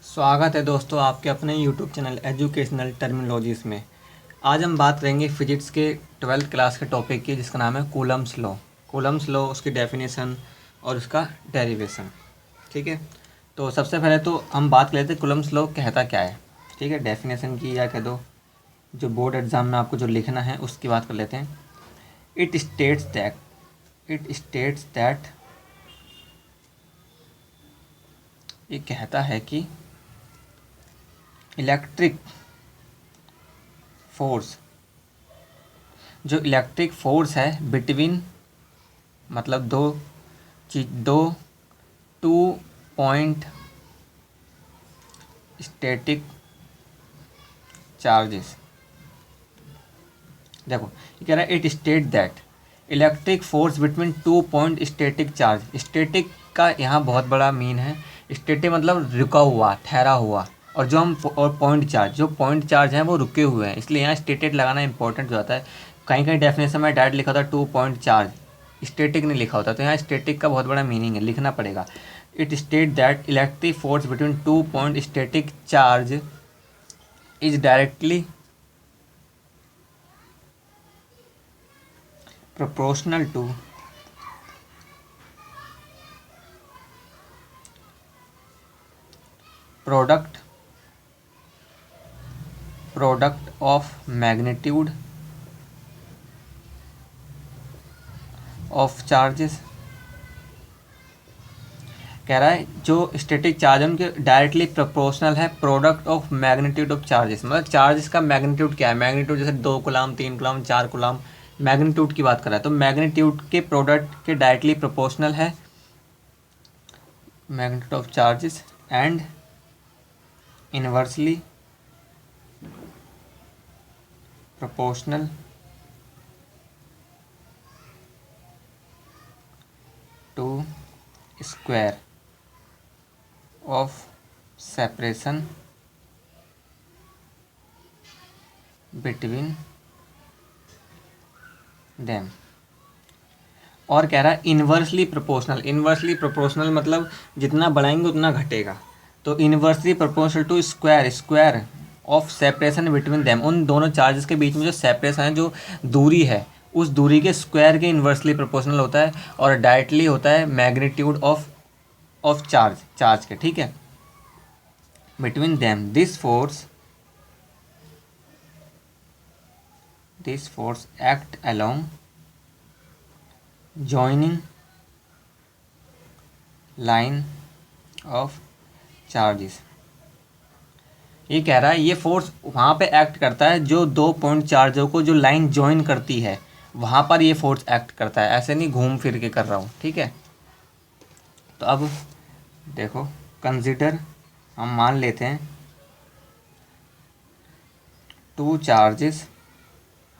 स्वागत है दोस्तों आपके अपने YouTube चैनल एजुकेशनल टर्मिनोलॉजीज़ में। आज हम बात करेंगे फिजिक्स के 12th क्लास के टॉपिक की, जिसका नाम है कूलम्स लॉ। कूलम्स लॉ, उसकी डेफिनेशन और उसका डेरिवेशन। ठीक है, तो सबसे पहले तो हम बात कर लेते हैं कूलम्स लॉ कहता क्या है। ठीक है, डेफिनेशन की या कह दो जो बोर्ड एग्ज़ाम में आपको जो लिखना है उसकी बात कर लेते हैं। इट स्टेट्स दैट ये कहता है कि इलेक्ट्रिक फोर्स, जो इलेक्ट्रिक फोर्स है बिटवीन, मतलब दो टू पॉइंट स्टैटिक चार्जेस। देखो ये कह रहा है it state that electric force between two point static charge. Static का यहाँ बहुत बड़ा मीन है। स्टैटिक मतलब रुका हुआ, ठहरा हुआ, और जो हम और पॉइंट चार्ज, जो पॉइंट चार्ज हैं वो रुके हुए हैं, इसलिए यहाँ स्टेटेड लगाना इंपॉर्टेंट हो जाता है। कहीं कहीं डेफिनेशन में डायरेक्ट लिखा होता है टू पॉइंट चार्ज, स्टैटिक नहीं लिखा होता, तो यहाँ स्टैटिक का बहुत बड़ा मीनिंग है, लिखना पड़ेगा। It state that electric force between two point static charge is directly proportional to product of magnitude of charges। कह रहा है जो स्टैटिक चार्ज है उनके डायरेक्टली प्रोपोर्शनल है product of magnitude of charges. मतलब चार्जेस का मैग्नीट्यूड क्या है, मैग्नीट्यूड जैसे 2 कूलम, 3 कूलम, 4 कूलम, मैग्नीट्यूड की बात कर रहा है, तो मैग्नीट्यूड के प्रोडक्ट के डायरेक्टली प्रोपोर्शनल है magnitude of charges and inversely proportional to square of separation between them. और कह रहा है इन्वर्सली प्रोपोर्शनल। इन्वर्सली प्रोपोर्शनल मतलब जितना बढ़ाएंगे उतना घटेगा, तो inversely proportional to square of separation between them. उन दोनों चार्जेस के बीच में जो सेपरेशन है, जो दूरी है, उस दूरी के स्क्वायर के इन्वर्सली प्रोपोर्शनल होता है, और डायरेक्टली होता है मैग्नीट्यूड ऑफ चार्ज के। ठीक है, between them this force act along joining line of charges. ये कह रहा है ये फोर्स वहाँ पे एक्ट करता है जो 2 पॉइंट चार्जों को जो लाइन जॉइन करती है, वहाँ पर ये फोर्स एक्ट करता है, ऐसे नहीं घूम फिर के कर रहा हूँ। ठीक है, तो अब देखो कंसीडर, हम मान लेते हैं 2 चार्जेस।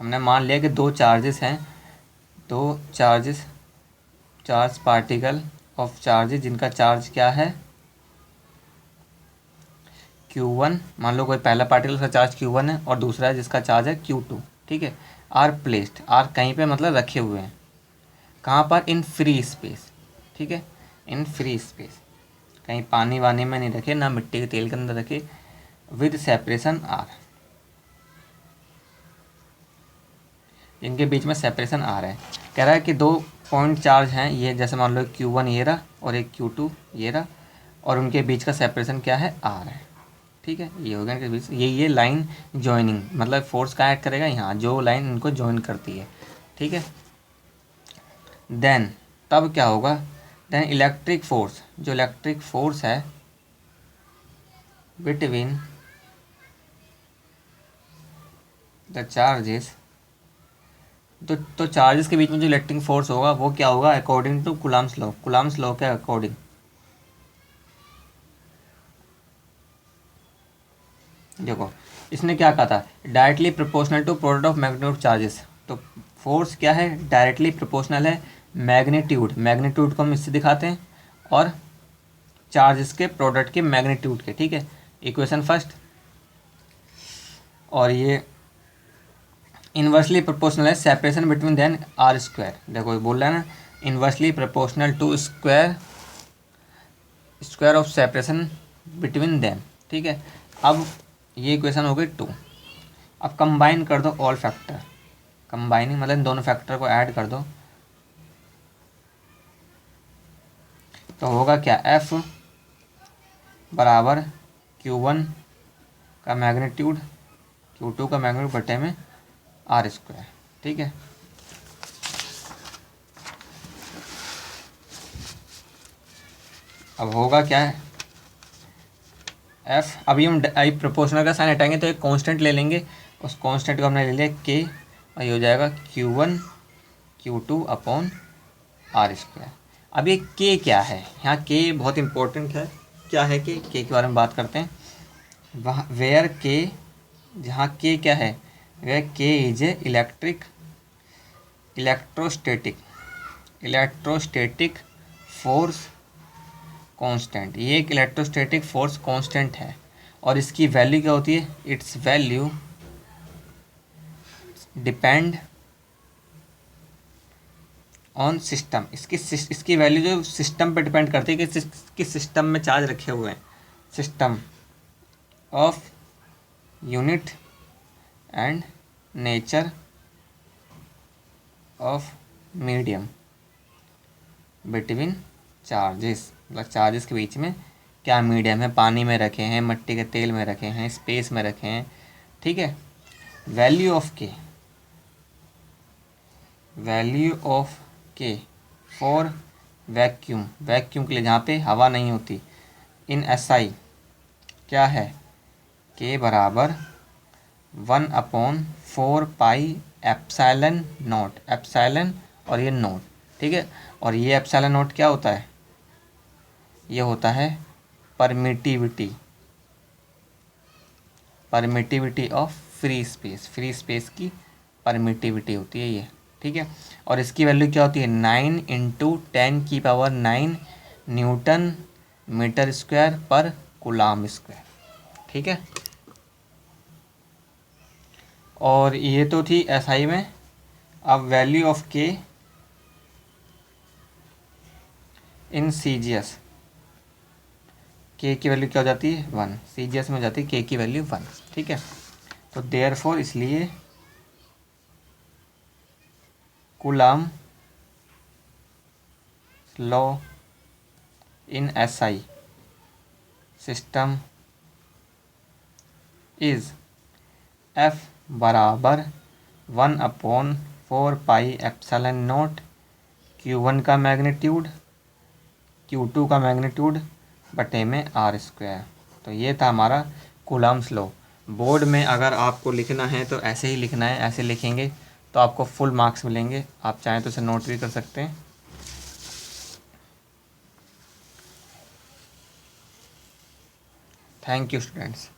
हमने मान लिया कि 2 चार्जेस हैं, 2 चार्ज पार्टिकल ऑफ चार्जेस, जिनका चार्ज क्या है Q1। मान लो कोई पहला पार्टिकल का चार्ज Q1 है और दूसरा है जिसका चार्ज है Q2। ठीक है, आर प्लेस्ड, आर कहीं पे मतलब रखे हुए हैं, कहाँ पर, इन फ्री स्पेस। ठीक है, इन फ्री स्पेस, कहीं पानी वानी में नहीं रखे, ना मिट्टी के तेल के अंदर रखे, विद सेपरेशन आर, इनके बीच में सेपरेशन आ रहा है। कह रहा है कि 2 पॉइंट चार्ज हैं, ये जैसे मान लो Q1 ये रहा और एक Q2 ये रहा, और उनके बीच का सेपरेशन क्या है, आर है। ठीक है, ये हो गया इनके बीच, ये लाइन जॉइनिंग, मतलब फोर्स का ऐड करेगा यहाँ, जो लाइन इनको जॉइन करती है। ठीक है, देन तब क्या होगा, देन इलेक्ट्रिक फोर्स, जो इलेक्ट्रिक फोर्स है बिटवीन द चार्जेस, तो चार्जेस के बीच में जो इलेक्ट्रिक फोर्स होगा वो क्या होगा, according to Coulomb's law. Coulomb's law के अकॉर्डिंग देखो इसने क्या कहा था, directly proportional to product of magnitude charges. तो फोर्स क्या है, डायरेक्टली प्रोपोर्शनल है मैग्नीट्यूड को हम इससे दिखाते हैं, और चार्जेस के प्रोडक्ट के मैग्नीट्यूड के। ठीक है, इक्वेशन फर्स्ट, और ये इन्वर्सली प्रोपोर्शनल है separation between then are square. देखो ये बोल रहा है ना, inversely proportional to square of separation between them. ठीक है। अब ये इक्वेशन हो गई 2। अब कंबाइन कर दो ऑल फैक्टर, कंबाइनिंग मतलब इन दोनों फैक्टर को ऐड कर दो, तो होगा क्या, एफ बराबर Q1 का मैग्नीट्यूड Q2 का मैग्नीट्यूड बटे में आर स्क्वायर। ठीक है, अब होगा क्या है एफ, अभी हम आई प्रोपोर्शनल का साइन हटाएंगे तो एक कांस्टेंट ले लेंगे, उस कांस्टेंट को हमने ले लिया के, और ये हो जाएगा Q1 Q2 upon are square. अब ये के क्या है, यहाँ के बहुत इंपॉर्टेंट है, क्या है के बारे में बात करते हैं। वहाँ वेयर के, जहाँ के क्या है, वेयर के is a electrostatic force constant. ये एक इलेक्ट्रोस्टैटिक फोर्स कांस्टेंट है, और इसकी वैल्यू क्या होती है, it's value depend on system. इसकी वैल्यू जो सिस्टम पे डिपेंड करती है कि किस सिस्टम में चार्ज रखे हुए हैं, system of unit and nature of medium between charges, मतलब चार्जेस के बीच में क्या मीडियम है, पानी में रखे हैं, मिट्टी के तेल में रखे हैं, स्पेस में रखे हैं। ठीक है, वैल्यू ऑफ के फॉर वैक्यूम के लिए, जहाँ पे हवा नहीं होती, इन SI क्या है, के बराबर 1/4 पाई एप्सिलॉन नॉट, एप्सिलॉन और ये नॉट। ठीक है, और ये एप्सिलॉन नॉट क्या होता है, ये होता है परमिटिविटी ऑफ फ्री स्पेस की परमिटिविटी होती है ये। ठीक है, और इसकी वैल्यू क्या होती है, 9 × 10⁹ न्यूटन मीटर स्क्वायर पर कूलाम स्क्वायर। ठीक है, और ये तो थी SI में। अब वैल्यू ऑफ के इन CGS, के की वैल्यू क्या हो जाती है 1, CGS में हो जाती है के की वैल्यू 1। ठीक है, तो देयरफॉर इसलिए coulomb law in SI system is F बराबर 1/4 पाई एप्सिलॉन नॉट Q1 का मैग्नीट्यूड Q2 का मैग्नीट्यूड बटे में आर स्क्वायर। तो ये था हमारा कूलम्स लॉ। बोर्ड में अगर आपको लिखना है तो ऐसे ही लिखना है, ऐसे लिखेंगे तो आपको फुल मार्क्स मिलेंगे। आप चाहें तो इसे नोट भी कर सकते हैं। Thank you students.